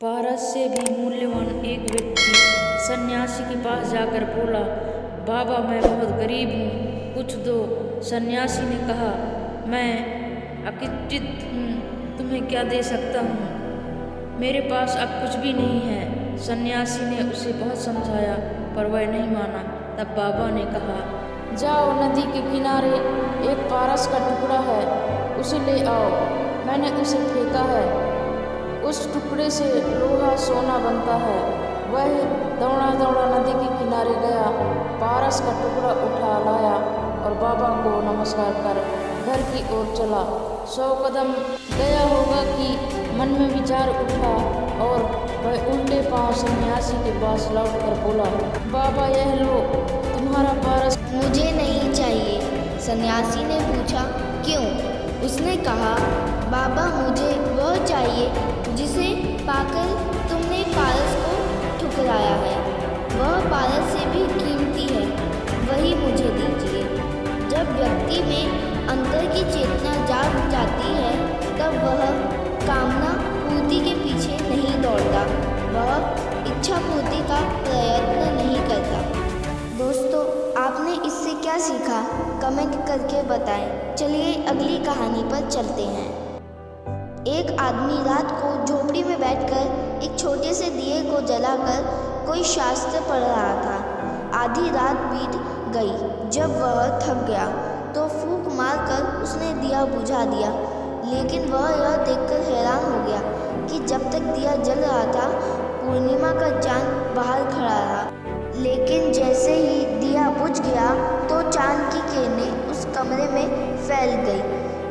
पारस से भी मूल्यवान एक व्यक्ति सन्यासी के पास जाकर बोला, बाबा मैं बहुत गरीब हूँ, कुछ दो। सन्यासी ने कहा, मैं अकिंचित हूँ, तुम्हें क्या दे सकता हूँ, मेरे पास अब कुछ भी नहीं है। सन्यासी ने उसे बहुत समझाया पर वह नहीं माना। तब बाबा ने कहा, जाओ, नदी के किनारे एक पारस का टुकड़ा है, उसे ले आओ। मैंने उसे फेंका है, उस टुकड़े से लोहा सोना बनता है। वह दौड़ा दौड़ा नदी के किनारे गया, पारस का टुकड़ा उठा लाया और बाबा को नमस्कार कर घर की ओर चला। 100 कदम गया होगा कि मन में विचार उठा और वह उल्टे पांव सन्यासी के पास लौट कर बोला, बाबा यह लो तुम्हारा पारस। मुझे नहीं चाहिए। सन्यासी ने पूछा, क्यों? उसने कहा, बाबा मुझे वह चाहिए जिसे पाकर तुमने पारस को ठुकराया है। वह पारस से भी कीमती है, वही मुझे दीजिए। जब व्यक्ति में अंतर की चेतना जाग जाती है तब वह कामना पूर्ति के पीछे नहीं दौड़ता, वह इच्छा पूर्ति का प्रयत्न नहीं करता। दोस्तों, आपने इससे क्या सीखा? कमेंट करके बताएं। चलिए अगली कहानी पर चलते हैं। एक आदमी रात को झोपड़ी में बैठकर एक छोटे से दिए को जलाकर कोई शास्त्र पढ़ रहा था। आधी रात बीत गई। जब वह थक गया तो फूंक मारकर उसने दिया बुझा दिया, लेकिन वह यह देखकर हैरान हो गया कि जब तक दिया जल रहा था पूर्णिमा का चांद बाहर खड़ा रहा, लेकिन जैसे ही दिया बुझ गया तो चांद की किरणें उस कमरे में फैल गई।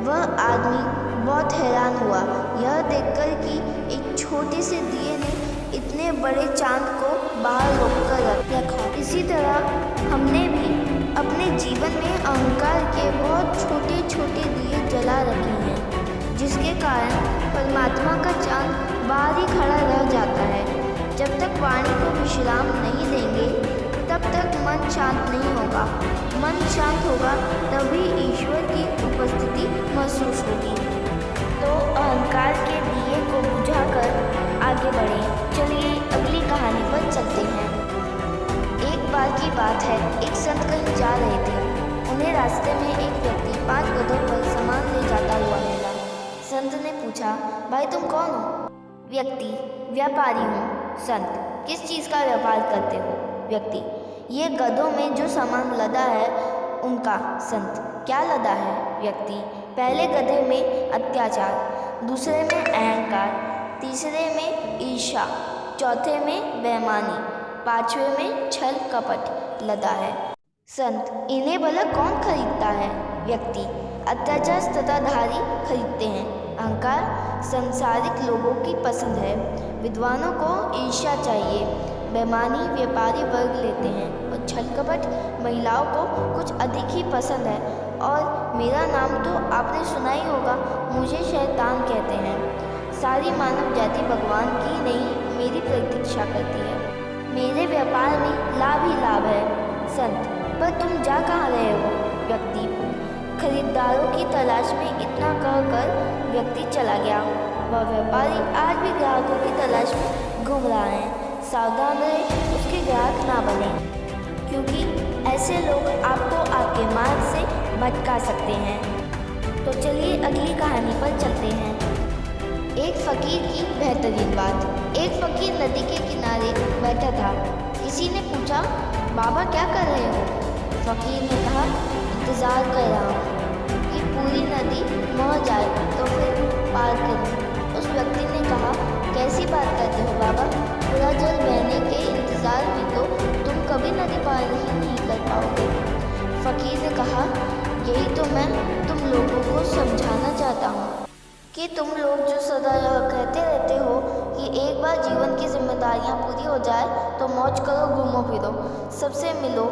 वह आदमी बहुत हैरान हुआ यह देखकर कि एक छोटे से दिए ने इतने बड़े चांद को बाहर रोककर रखा। इसी तरह हमने भी अपने जीवन में अहंकार के बहुत छोटे छोटे दिए जला रखे हैं, जिसके कारण परमात्मा का चांद बाहर ही खड़ा रह जाता है। जब तक वाणी को विश्राम नहीं देंगे तब तक मन शांत नहीं होगा। मन शांत होगा तभी ईश्वर की उपस्थिति महसूस होगी। तो अहंकार के दिए को बुझाकर आगे बढ़ें। चलिए अगली कहानी पर चलते हैं। एक बार की बात है, एक संत कहीं जा रहे थे। उन्हें रास्ते में एक व्यक्ति 5 गधों पर सामान ले जाता हुआ मिला। संत ने पूछा, भाई तुम कौन हो? व्यक्ति, व्यापारी हूँ। संत, किस चीज़ का व्यापार करते हो? व्यक्ति, ये गधों में जो सामान लदा है उनका। संत, क्या लदा है? व्यक्ति, पहले गधे में अत्याचार, दूसरे में अहंकार, तीसरे में ईर्ष्या, चौथे में बेईमानी, 5वें में छल कपट लदा है। संत, इन्हें भला कौन खरीदता है? व्यक्ति, अत्याचार सत्ताधारी खरीदते हैं। अहंकार संसारिक लोगों की पसंद है। विद्वानों को ईर्ष्या चाहिए। बेईमानी व्यापारी वर्ग लेते हैं और छल कपट महिलाओं को कुछ अधिक ही पसंद है। और मेरा नाम तो आपने सुना ही होगा, मुझे शैतान कहते हैं। सारी मानव जाति भगवान की नहीं मेरी प्रतीक्षा करती है। मेरे व्यापार में लाभ ही लाभ है। संत, पर तुम जा कहाँ रहे हो? व्यक्ति, खरीदारों की तलाश में। इतना कहकर व्यक्ति चला गया। वह व्यापारी आज भी ग्राहकों की तलाश में घूम रहा है। सावधान रहे उसके ग्राहक ना बने, क्योंकि ऐसे लोग आपको आपके मार्ग से भटका सकते हैं। तो चलिए अगली कहानी पर चलते हैं। एक फ़कीर की बेहतरीन बात। एक फ़कीर नदी के किनारे बैठा था। किसी ने पूछा, बाबा क्या कर रहे हो? फ़कीर ने कहा, इंतज़ार कर रहा हूँ कि पूरी नदी बह जाए तो फिर पार करूँ। उस व्यक्ति ने कहा, कैसी बात करते हो बाबा? पूरा जल बहने के इंतज़ार में तो तुम कभी नदी पार ही नहीं कर पाओगे। फ़कीर ने कहा, यही तो मैं तुम लोगों को समझाना चाहता हूँ कि तुम लोग जो सदा यह कहते रहते हो कि एक बार जीवन की जिम्मेदारियाँ पूरी हो जाए तो मौज करो, घूमो फिरो, सबसे मिलो,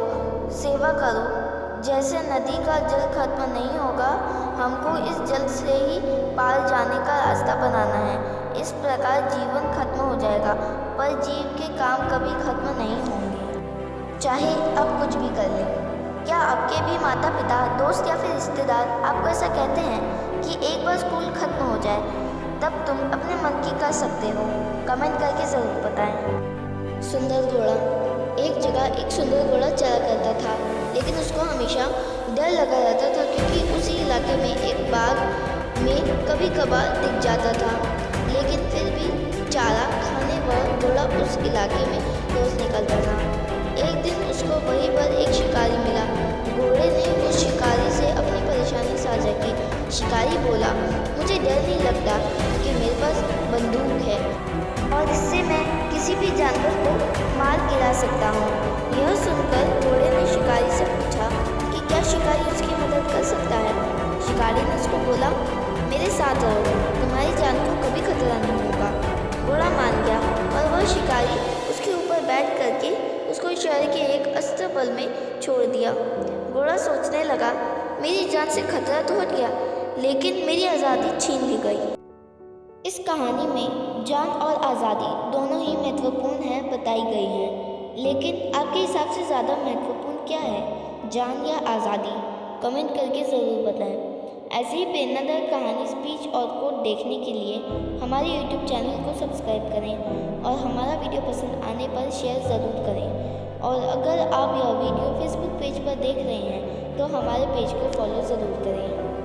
सेवा करो। जैसे नदी का जल खत्म नहीं होगा, हमको इस जल से ही पार जाने का रास्ता बनाना है। इस प्रकार जीवन खत्म हो जाएगा, पर जीव के काम कभी खत्म नहीं होंगे, चाहे अब कुछ भी कर ले। क्या आपके भी माता पिता, दोस्त या फिर रिश्तेदार आपको ऐसा कहते हैं कि एक बार स्कूल खत्म हो जाए तब तुम अपने मन की कर सकते हो। कमेंट करके ज़रूर बताएं। सुंदर घोड़ा। एक जगह एक सुंदर घोड़ा चला करता था, लेकिन उसको हमेशा डर लगा रहता था क्योंकि उसी इलाके में एक बाघ में कभी कभार दिख जाता था। लेकिन फिर भी चारा खाने वह घोड़ा उस इलाके में रोज निकलता था। एक दिन उसको वहीं पर एक शिकारी मिला। घोड़े ने उस शिकारी से अपनी परेशानी साझा की। शिकारी बोला, मुझे डर नहीं लगता कि मेरे पास बंदूक है और इससे मैं किसी भी जानवर को मार गिरा सकता हूँ। यह सुनकर घोड़े ने शिकारी से पूछा कि क्या शिकारी उसकी मदद कर सकता है। शिकारी ने उसको बोला, मेरे साथ रहो, तुम्हारी जान को कभी खतरा नहीं होगा। घोड़ा मान गया और वह शिकारी उसके ऊपर बैठ करके उसको शहर के एक अस्त्र बल में छोड़ दिया। घोड़ा सोचने लगा, मेरी जान से खतरा तो हट गया, लेकिन मेरी आज़ादी छीन ली गई। इस कहानी में जान और आज़ादी दोनों ही महत्वपूर्ण है बताई गई है, लेकिन आपके हिसाब से ज़्यादा महत्वपूर्ण क्या है, जान या आज़ादी? कमेंट करके ज़रूर बताएं। ऐसे ही प्रेरणादायक कहानी, स्पीच और कोट देखने के लिए हमारे YouTube चैनल को सब्सक्राइब करें और हमारा वीडियो पसंद आने पर शेयर ज़रूर करें। और अगर आप यह वीडियो फेसबुक पेज पर देख रहे हैं तो हमारे पेज को फॉलो ज़रूर करें।